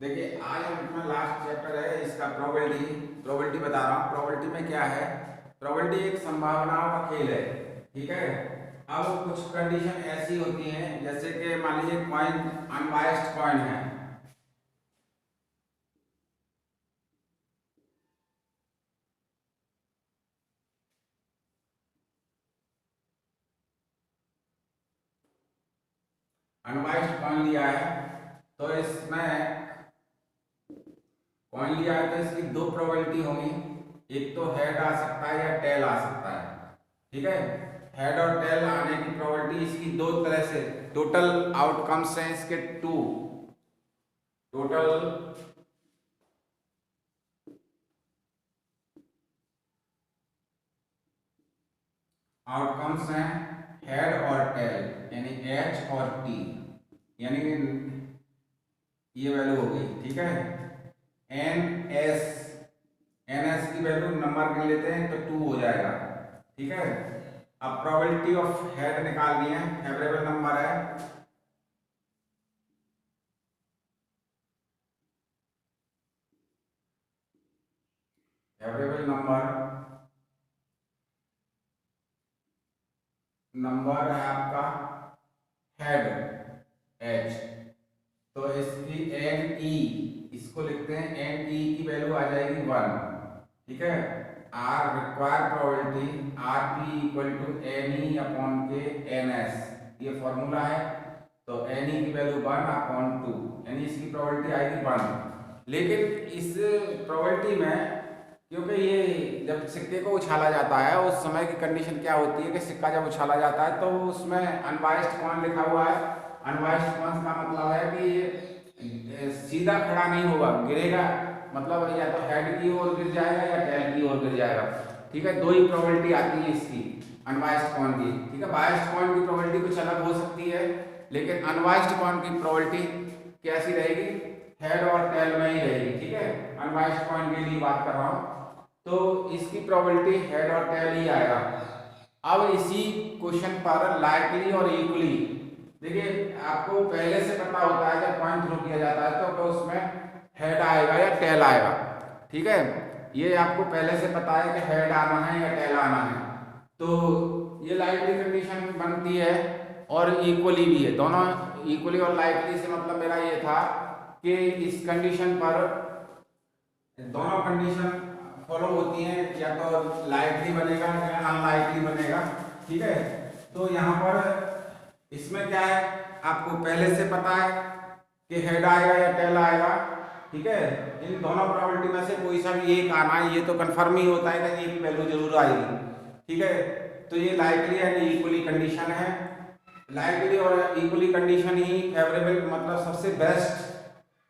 देखिए आज अपना लास्ट चैप्टर है इसका प्रोबेबिलिटी। प्रोबेबिलिटी बता रहा हूँ। प्रोबेबिलिटी में क्या है? प्रोबेबिलिटी एक संभावनाओं का खेल है। ठीक है। अब कुछ कंडीशन ऐसी होती हैं जैसे कि मान लीजिए कॉइन अनबायस्ड कॉइन है। अनबायस्ड कॉइन लिया है तो इसमें कॉइन लिया है तो इसकी दो प्रोबेबिलिटी होंगी। एक तो हेड आ सकता है या टेल आ सकता है। ठीक है। हेड और टेल आने की प्रोबेबिलिटी इसकी दो तरह से, टोटल आउटकम्स हैं इसके टू। टोटल आउटकम्स हैं हेड और टेल, यानी एच और टी, यानी ये वैल्यू हो गई। ठीक है। एन एस, एन एस की वैल्यू नंबर के लेते हैं तो 2 हो जाएगा। ठीक है। अब प्रोबेबिलिटी ऑफ हेड निकालनी है, फेवरेबल नंबर है। फेवरेबल नंबर नंबर है आपका हेड एच, तो इसकी एन ई, इसको लिखते हैं एन ई की वैल्यू आ जाएगी 1। ठीक है। R require probability R P equal to N E upon के एन एस, ये फॉर्मूला है। तो एन ई की वैल्यू 1/2, यानी इसकी प्रोबेबिलिटी आएगी 1। लेकिन इस प्रोबेबिलिटी में, क्योंकि ये जब सिक्के को उछाला जाता है उस समय की कंडीशन क्या होती है कि सिक्का जब उछाला जाता है तो उसमें अनबायस्ड कॉइन लिखा हुआ है। अनबायस्ड कॉइन का मतलब है कि ये सीधा खड़ा नहीं होगा, गिरेगा। मतलब या तो हेड की ओर गिर जाएगा या टेल की ओर गिर जाएगा। ठीक है। दो ही प्रोबेबिलिटी आती है इसकी अनबायस्ड कॉइन की। ठीक है। बायस्ड कॉइन की प्रोबेबिलिटी कुछ अलग हो सकती है, लेकिन अनबायस्ड कॉइन की प्रोबेबिलिटी कैसी रहेगी? हेड और टेल में ही रहेगी। ठीक है। अनबायस्ड कॉइन के लिए बात कर रहा हूँ तो इसकी प्रोबेबिलिटी हेड और टेल ही आएगा। अब इसी क्वेश्चन पर लाइकली और इक्वली, देखिए आपको पहले से पता होता है जब कॉइन थ्रो किया जाता है तो उसमें हेड आएगा या टेल आएगा। ठीक है। ये आपको पहले से पता है कि हेड आना है या टेल आना है, तो ये लाइकली कंडीशन बनती है और इक्वली भी है। दोनों इक्वली और लाइकली से मतलब मेरा ये था कि इस कंडीशन पर दोनों कंडीशन फॉलो होती हैं, या तो लाइकली बनेगा या अनलाइकली बनेगा। ठीक है। तो यहाँ पर इसमें क्या है, आपको पहले से पता है कि हेड आएगा या टेल आएगा। ठीक है। इन दोनों प्रोबेबिलिटी में से कोई सा भी एक आना है, ये तो कंफर्म ही होता है कि एक वैल्यू जरूर आएगी। ठीक है। तो ये लाइकली एंड इक्वली कंडीशन है। लाइकली और इक्वली कंडीशन ही फेवरेबल, मतलब सबसे बेस्ट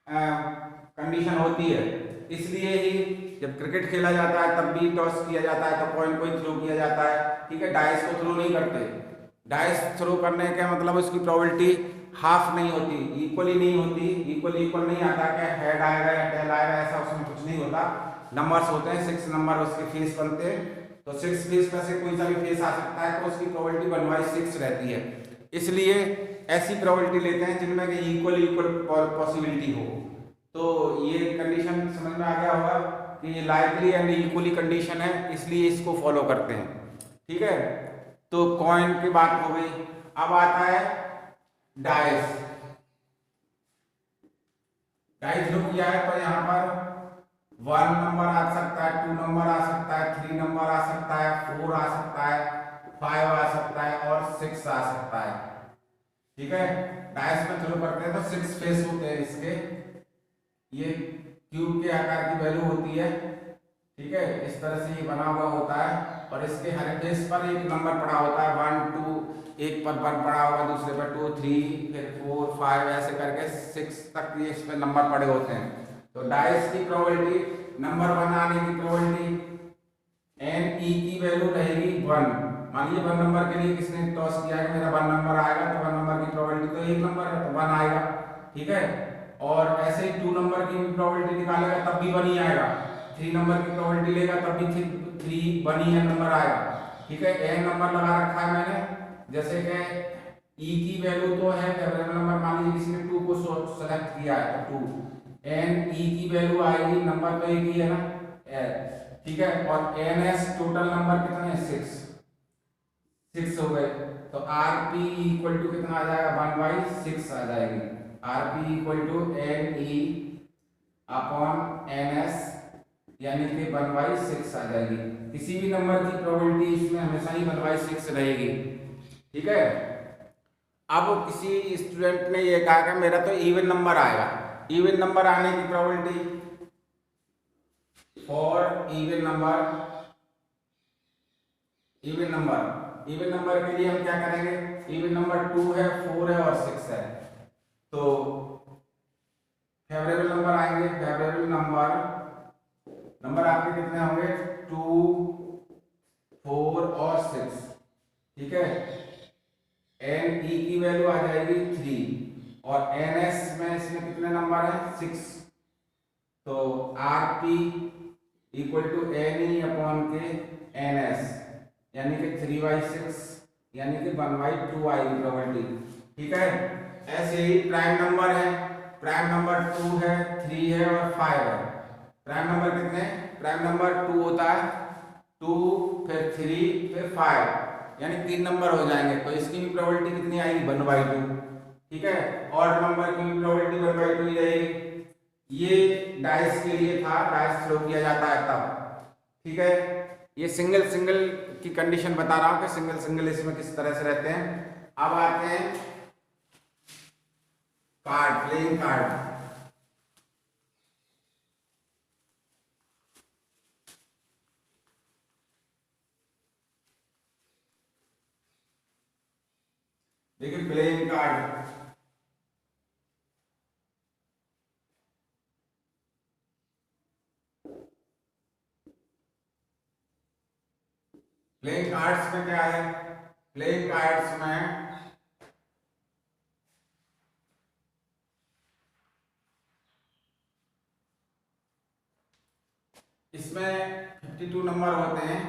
कंडीशन होती है। इसलिए ही जब क्रिकेट खेला जाता है तब भी टॉस किया जाता है तो कॉइन को ही थ्रो किया जाता है। ठीक है। डाइस को थ्रो नहीं करते। डाइस थ्रो करने का मतलब उसकी प्रोबेबिलिटी हाफ नहीं होती, इक्वली नहीं होती। इक्वल नहीं आता कि हेड आएगा या टेल आएगा, ऐसा उसमें कुछ नहीं होता। नंबर्स होते हैं, 6 नंबर उसके फेस बनते हैं, तो 6 फेस में से कोई सा भी फेस आ सकता है तो उसकी प्रोबेबिलिटी 1/6 रहती है। इसलिए ऐसी प्रोबेबिलिटी लेते हैं जिनमें कि इक्वल पॉसिबिलिटी हो। तो ये कंडीशन समझ में आ गया होगा कि ये लाइकली एंड इक्वली कंडीशन है, इसलिए इसको फॉलो करते हैं। ठीक है। तो कॉइन की बात हो गई। अब आता है डाइस। डाइस जो किया है तो यहाँ पर 1 नंबर आ सकता है, 2 नंबर आ सकता है, 3 नंबर आ सकता है, 4 आ सकता है, 5 आ सकता है और 6 आ सकता है। ठीक है। डाइस में थ्रो करते हैं तो 6 फेस होते हैं इसके। ये क्यूब के आकार की वैल्यू होती है। ठीक है। इस तरह से ये बना हुआ होता है और इसके हर फेस पर एक नंबर पड़ा होता है, 1 2, एक पर 1 पड़ा होगा, दूसरे पर 2 3, फिर 4 5, ऐसे करके 6 तक ये इस पे नंबर पड़े होते हैं। तो डाइस की प्रोबेबिलिटी, नंबर 1 आने की प्रोबेबिलिटी एन ई की वैल्यू रहेगी 1। मान लीजिए 1 नंबर के लिए किसने टॉस किया है, मेरा 1 नंबर आएगा तो 1 नंबर की प्रोबेबिलिटी तो एक नंबर 1 आएगा। ठीक है। और ऐसे ही 2 नंबर की प्रोबेबिलिटी निकालेगा तब भी 1 ही आएगा। 3 नंबर की प्रोबेबिलिटी लेगा तब भी 3 1 ही नंबर आएगा। ठीक है। एन नंबर लगा रखा है मैंने, जैसे कि ई की वैल्यू तो है फेवरेबल नंबर, मान लीजिए किसी ने 2 को सेलेक्ट किया है तो 2, एन ई की वैल्यू आएगी, नंबर तो एक ही है ना, ठीक है। और एन एस टोटल नंबर कितने हैं, 6 हो गए। तो आर पी इक्वल टू कितना आ जाएगा, 1/6 आ जाएगी। R P equal to N E upon N S, यानी कि 1/6 आ जाएगी। किसी भी नंबर की प्रोबेबिलिटी इसमें हमेशा ही 1/6 रहेगी, ठीक है। अब किसी स्टूडेंट ने ये कहा कि मेरा तो इवन नंबर आएगा, इवन नंबर आने की प्रोबेबिलिटी फॉर इवन नंबर के लिए हम क्या करेंगे, इवन नंबर 2 है, 4 है और 6 है, तो फेवरेबल नंबर आएंगे। फेवरेबल नंबर आपके कितने होंगे, 2, 4 और 6, ठीक है। एन ई की वैल्यू आ जाएगी 3 और एन एस में इसमें कितने नंबर हैं, 6। तो R P equal to N E upon के एन एस, यानी कि 3/6, यानी कि 1/2 आएगी प्रोबेबिलिटी, ठीक है। ऐसे ही प्राइम नंबर है, प्राइम नंबर 2 है, 3 है और 5 है। प्राइम नंबर कितने, प्राइम नंबर 2 होता है, 2 फिर 3 फिर 5, यानी 3 नंबर हो जाएंगे। तो इसकी भी प्रोबेबिलिटी कितनी आएगी, 1/2, ठीक है। ऑड नंबर की भी प्रोबेबिलिटी 1/2 ही रहेगी। ये डाइस के लिए था, डाइस थ्रो किया जाता है तब, ठीक है। ये सिंगल सिंगल की कंडीशन बता रहा हूं कि सिंगल सिंगल इसमें किस तरह से रहते हैं। अब आते हैं कार्ड, प्लेइंग कार्ड। देखिए प्लेइंग कार्ड, प्लेइंग कार्ड्स में क्या है, प्लेइंग कार्ड्स में इसमें 52 नंबर होते हैं।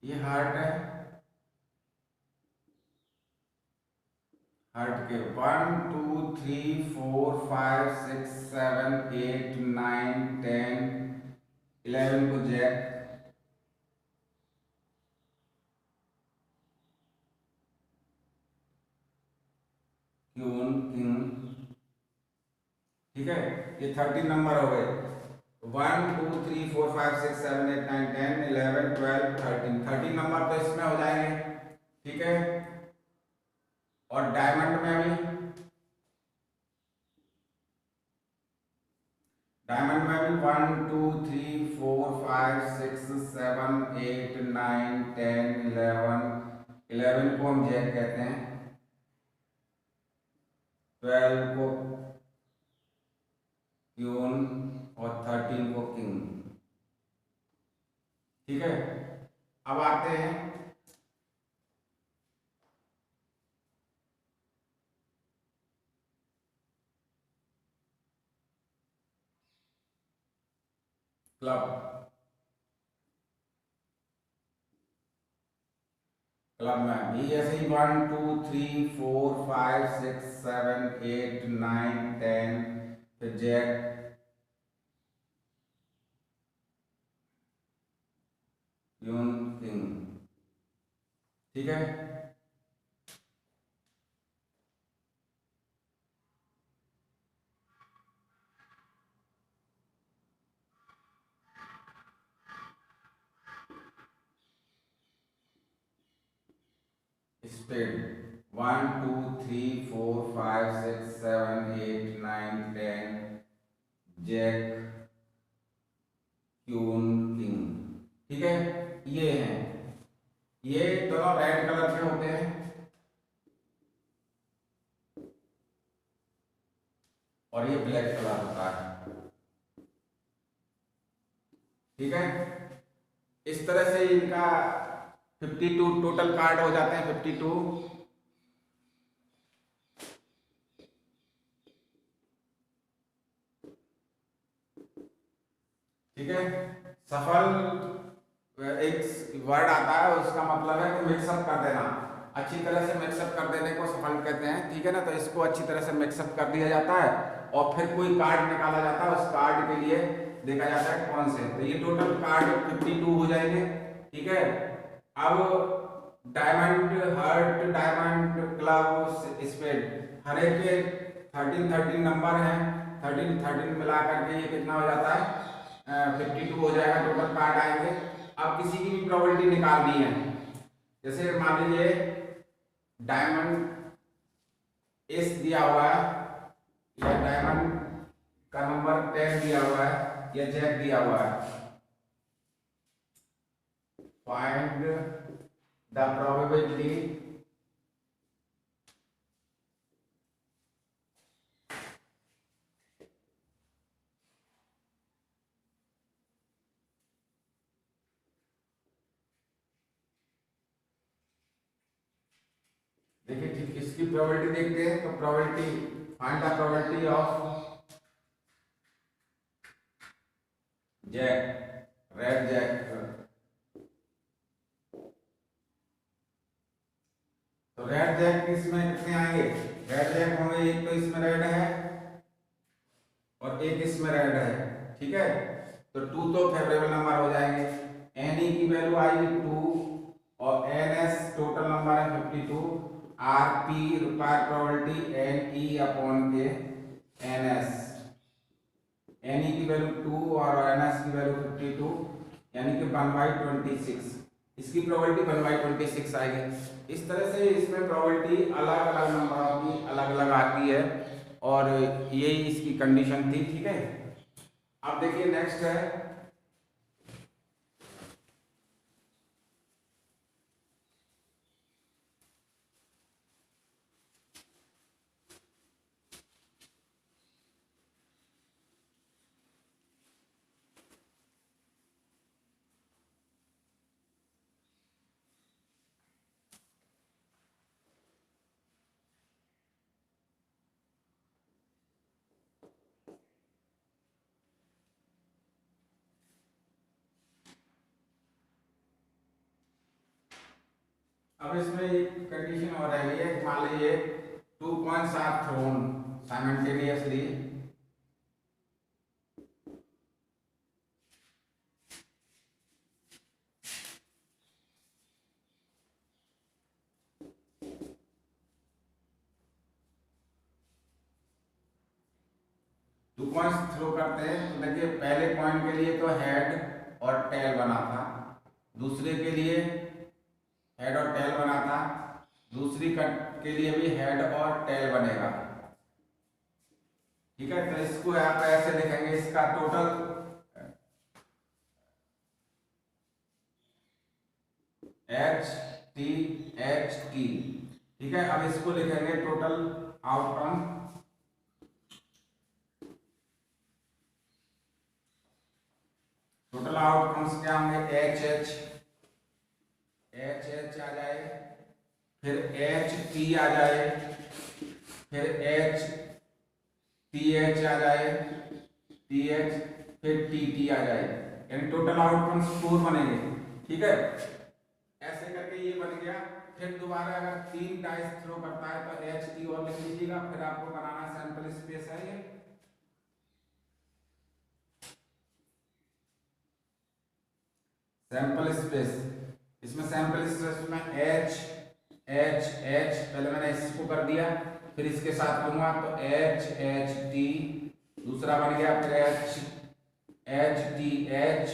ये हार्ट है, हार्ट के 1 2 3 4 5 6 7 8 9 10 11 को जैक, क्यून, किंग, ठीक है। ये 13 नंबर हो गए, 1 2 3 4 5 6 7 8 9 10 11 12 13, 13 नंबर तो इसमें हो जाएंगे, ठीक है। और डायमंड में भी, डायमंड में भी 1 2 3 4 5 6 7 8 9 10 11, 11 को हम जैक कहते हैं, 12 को क्यून और 13 को किंग, ठीक है। अब आते हैं क्लब, क्लब में भी ऐसे ही 1 2 3 4 5 6 7 8 9 10, फिर जैक, क्यून, किंग, ठीक है। स्पेड 1 2 3 4 5 6 7 8 9 10, जैक, क्यून, किंग, ठीक है। ये हैं, ये दोनों रेड कलर के होते हैं और ये ब्लैक कलर होता है, ठीक है। इस तरह से इनका 52 टोटल कार्ड हो जाते हैं, 52, ठीक है। सफल एक वर्ड आता है, उसका मतलब है कि मिक्सअप कर देना, अच्छी तरह से मिक्सअप कर देने को सफल कहते हैं, ठीक है ना। तो इसको अच्छी तरह से मिक्सअप कर दिया जाता है और फिर कोई कार्ड निकाला जाता है, उस कार्ड के लिए देखा जाता है कौन से। तो ये टोटल कार्ड 52 हो जाएंगे, ठीक है। अब diamond, heart, diamond, club, spade, हर एक के 13 नंबर हैं, 13 मिला करके ये कितना हो जाता है 52 हो जाएगा, टोटल कार्ड आएंगे। अब किसी की भी प्रोबेबिलिटी निकालनी है, जैसे मान लीजिए डायमंड एस दिया हुआ है, या डायमंड का नंबर 10 दिया हुआ है, या जैक दिया हुआ है। फाइंड द प्रोबेबिलिटी देखिए, ठीक इसकी प्रोबेबिलिटी देखते हैं। तो probability, find the probability of jack, red jack. तो रेड जैक इसमें कितने आएंगे, रेड जैक होंगे, एक तो इसमें रेड है और एक इसमें रेड है, ठीक है। तो 2 तो फेवरेबल नंबर हो जाएंगे। एन ई की वैल्यू आएगी 2 और एन एस टोटल नंबर है 52। R P required probability N E upon के एन एस, एन ई की वैल्यू 2 और एन एस की वैल्यू 52, यानी कि 1/26। इसकी प्रोबेबिलिटी 1/26 आएगी। इस तरह से इसमें प्रोबेबिलिटी अलग अलग नंबरों की अलग अलग आती है, और यही इसकी कंडीशन थी, ठीक है। अब देखिए नेक्स्ट है अब इसमें एक कंडीशन और है, मान लीजिए 2 coins are thrown simultaneously, two coins throw करते हैं। तो देखिए पहले कॉइन के लिए तो हेड और टेल बना था, दूसरे के लिए हेड और टेल बना था, दूसरी कट के लिए भी हेड और टेल बनेगा, ठीक है। तो इसको आप ऐसे लिखेंगे, इसका total H T, H T, ठीक है। अब इसको लिखेंगे टोटल आउटकम, टोटल आउटकम्स क्या होंगे, एच एच, एच एच आ जाए, फिर एच टी आ जाए, फिर एच टी एच आ जाए, टी एच, फिर टी टी आ जाए, यानी टोटल आउटकम्स 4 बनेंगे, ठीक है। ऐसे करके ये बन गया। फिर दोबारा अगर 3 डाइस थ्रो करता है तो एच टी और लिख लीजिएगा। फिर आपको बनाना सैंपल स्पेस है ये, सैंपल स्पेस। इसमें सैंपल स्पेस में एच एच एच, पहले मैंने इसको कर दिया, फिर इसके साथ लूंगा तो एच एच टी, दूसरा बन गया, फिर एच एच टी एच,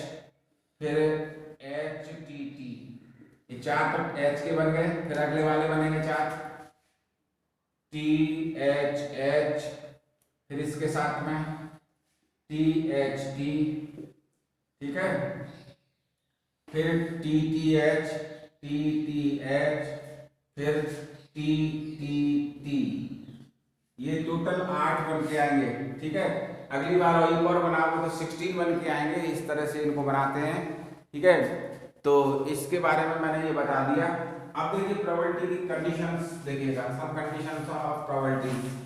फिर एच टी टी, ये 4 तो एच के बन गए। फिर अगले वाले बनेंगे 4, टी एच एच, फिर इसके साथ में टी एच टी, ठीक है। फिर T T H, T T H, फिर टी टी टी, ये टोटल 8 बन के आएंगे, ठीक है। अगली बार एक और बनाओगे तो 16 बन के आएंगे। इस तरह से इनको बनाते हैं, ठीक है। तो इसके बारे में मैंने ये बता दिया। अब देखिए प्रोबेबिलिटी की कंडीशंस देखिएगा, सब conditions of probability.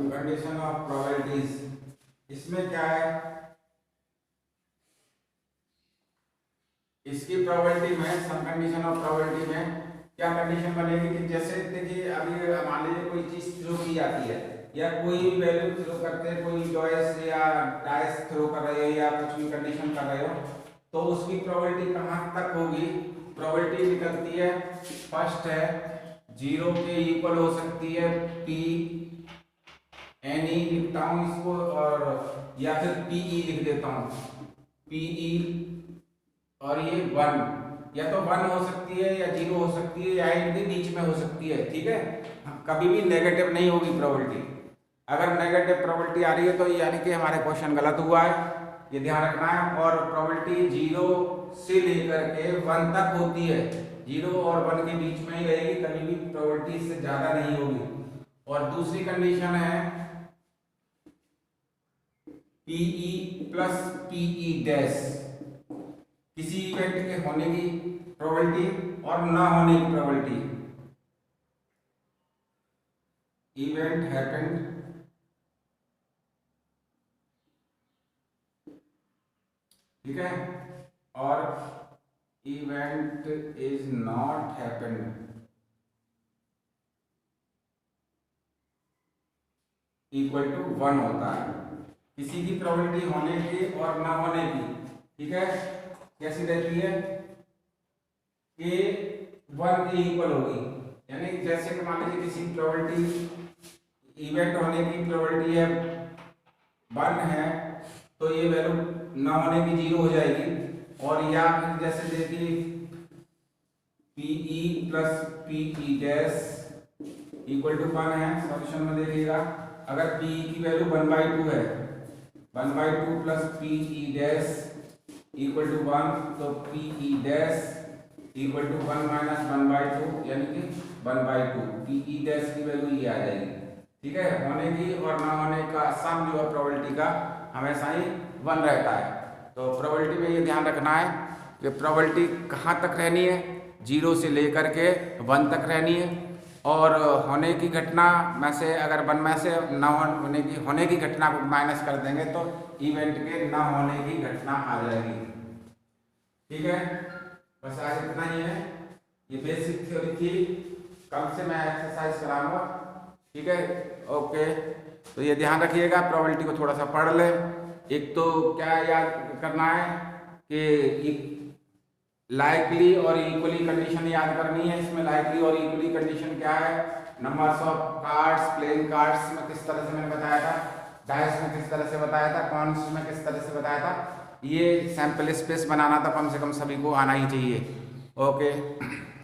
Some condition of probabilities, इसमें क्या है, इसकी प्रोबेबिलिटी में, सम कंडीशन ऑफ प्रोबेबिलिटी में क्या कंडीशन बनेगी कि जैसे देखिए अभी मान लीजिए कोई चीज थ्रो की जाती है या कोई भी वैल्यू थ्रो करते हैं, कोई चॉइस या डाइस थ्रो कर रहे हो या कुछ भी कंडीशन कर रहे हो, तो उसकी प्रोबेबिलिटी कहाँ तक होगी, प्रोबेबिलिटी निकलती है, फर्स्ट है 0 के इक्वल हो सकती है पी एन ई लिखता हूँ इसको, और या फिर पी ई लिख देता हूँ पी ई, और ये 1 या तो 1 हो सकती है या 0 हो सकती है या इनके बीच में हो सकती है, ठीक है, कभी भी नेगेटिव नहीं होगी प्रोबेबिलिटी। अगर नेगेटिव प्रोबेबिलिटी आ रही है तो यानी कि हमारे क्वेश्चन गलत हुआ है, ये ध्यान रखना है। और प्रोबेबिलिटी 0 से लेकर के 1 तक होती है, 0 और 1 के बीच में ही रहेगी, कभी भी प्रोबेबिलिटी इससे ज्यादा नहीं होगी। और दूसरी कंडीशन है पीई प्लस पीई डैश, किसी इवेंट के होने की प्रोबेबिलिटी और ना होने की प्रोबेबिलिटी, इवेंट हैपेंड ठीक है, और event is not happened equal to 1 होता है, किसी की प्रोबेबिलिटी होने की और ना होने की, ठीक है, कैसी रहती है कि 1 के इक्वल होगी, यानी जैसे कि मान लीजिए किसी प्रोबेबिलिटी इवेंट होने की प्रोबेबिलिटी है 1 है, तो ये वैल्यू ना होने की 0 हो जाएगी, और या फिर जैसे देखिए P E plus P E dash equal to 1 है, सॉल्यूशन में देखिएगा अगर पीई की वैल्यू 1/2 है, 1/2 plus P E dash equal to 1, तो P E dash equal to 1 minus 1/2 यानी कि 1/2, पीई डैश की वैल्यू ये आ जाएगी, ठीक है। होने की और ना होने का सम जो है प्रोबेबिलिटी का हमेशा ही 1 रहता है। तो प्रोबेबिलिटी में ये ध्यान रखना है कि प्रोबेबिलिटी कहाँ तक रहनी है, 0 से लेकर के 1 तक रहनी है, और होने की घटना में से अगर 1 में से ना होने की घटना को माइनस कर देंगे तो इवेंट के ना होने की घटना आ जाएगी, ठीक है। बस आज इतना ही है, ये बेसिक थ्योरी थी, कल से मैं एक्सरसाइज कराऊंगा, ठीक है, ओके। तो ये ध्यान रखिएगा, प्रोबेबिलिटी को थोड़ा सा पढ़ ले। एक तो क्या याद करना है कि लाइकली और इक्वली कंडीशन याद करनी है। इसमें लाइकली और इक्वली कंडीशन क्या है, numbers of cards, playing cards में किस तरह से मैंने बताया था, डाइस में किस तरह से बताया था, कॉइन्स में किस तरह से बताया था, ये सैंपल स्पेस बनाना तो कम से कम सभी को आना ही चाहिए, ओके।